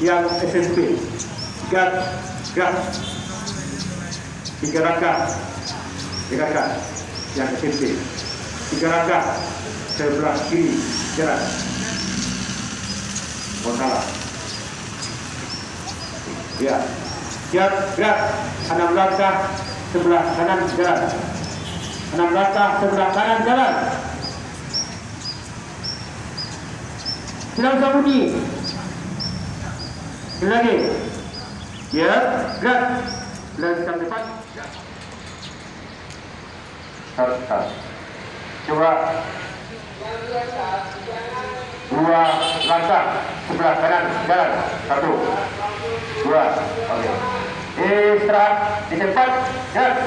yang SMP. Gerak, gerak. 3 langkah yang SMP. 3 langkah sebelah kiri gerak. Salah. Ya. Gerak. 6 langkah sebelah kanan jalan. 6 langkah sebelah kanan jalan. Silang sambungi. Sekali lagi. Ya, gerak. Belakang depan. Cut. Coba 2 langkah sebelah kanan jalan. 1, 2. Oke. Istirahat di tempat. Gerak.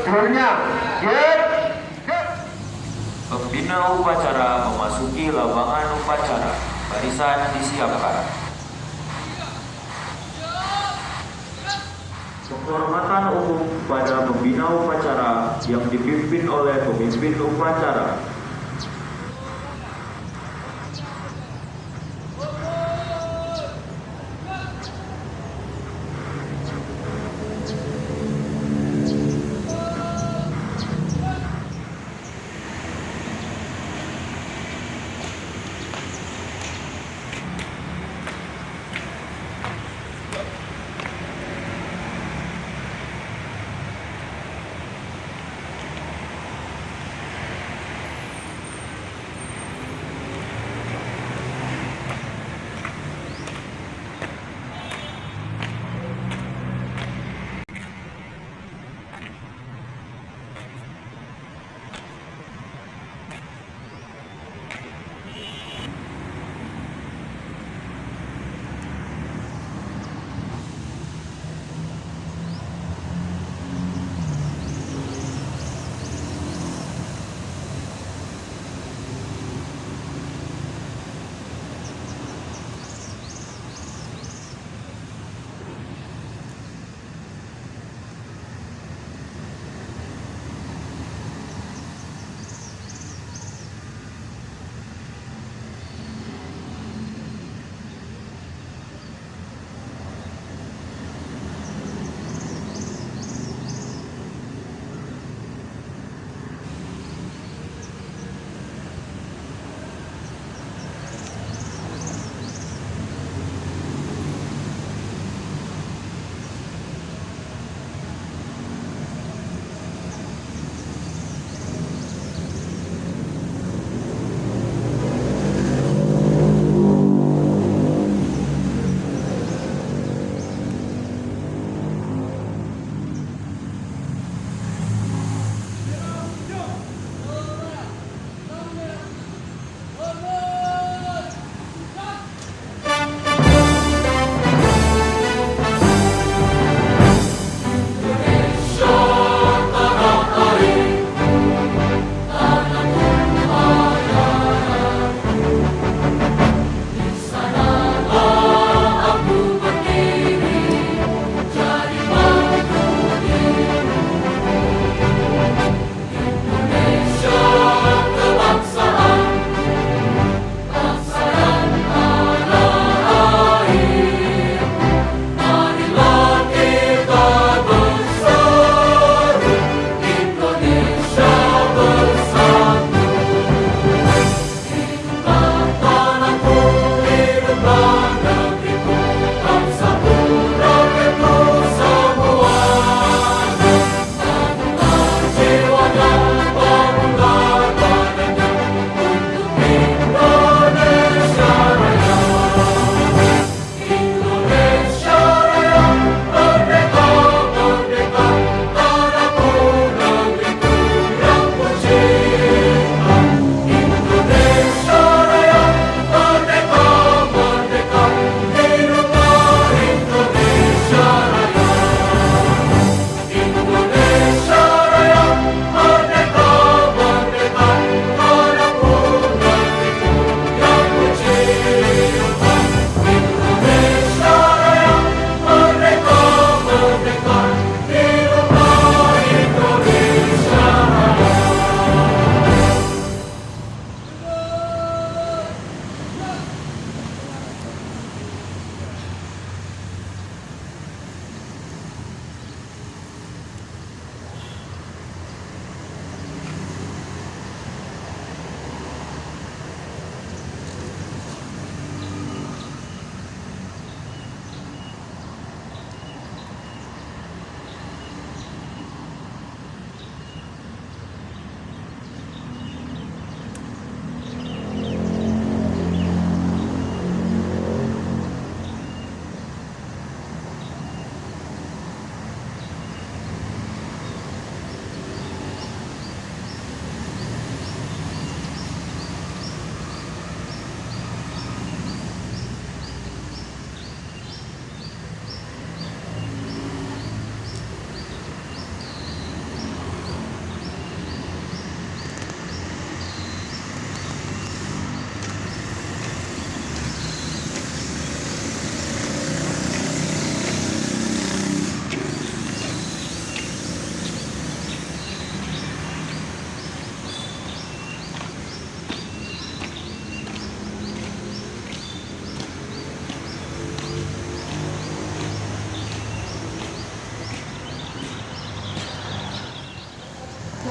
Turunnya. Gerak. Pembina upacara memasuki lapangan upacara. Barisan disiapkan. Penghormatan umum pada pembina upacara yang dipimpin oleh pemimpin upacara.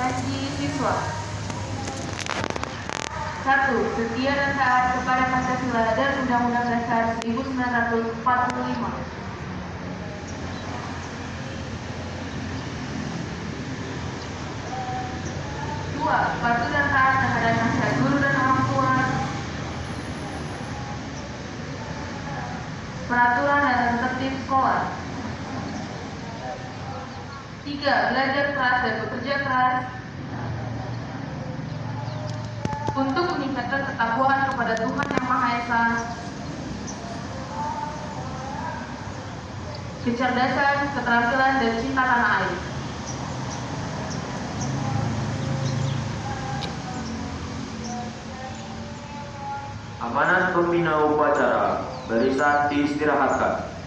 kompetensi siswa. 1. Setia dan taat kepada Pancasila dan Undang-Undang Dasar 1945. 2. Patuh dan taat terhadap nasihat guru dan orang tua, peraturan dan tertib sekolah. 3. Belajar keras dan bekerja keras untuk meningkatkan ketakwaan kepada Tuhan Yang Maha Esa, kecerdasan, keterampilan, dan cinta tanah air. Amanat pembina upacara, barisan diistirahatkan.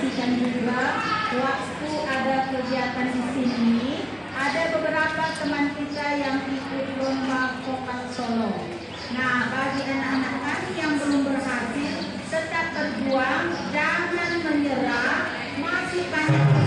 informasikan juga waktu ada kegiatan di sini ada beberapa teman kita yang ikut lomba vokal solo. Nah, bagi anak-anak kami yang belum berhasil, tetap berjuang, jangan menyerah, masih banyak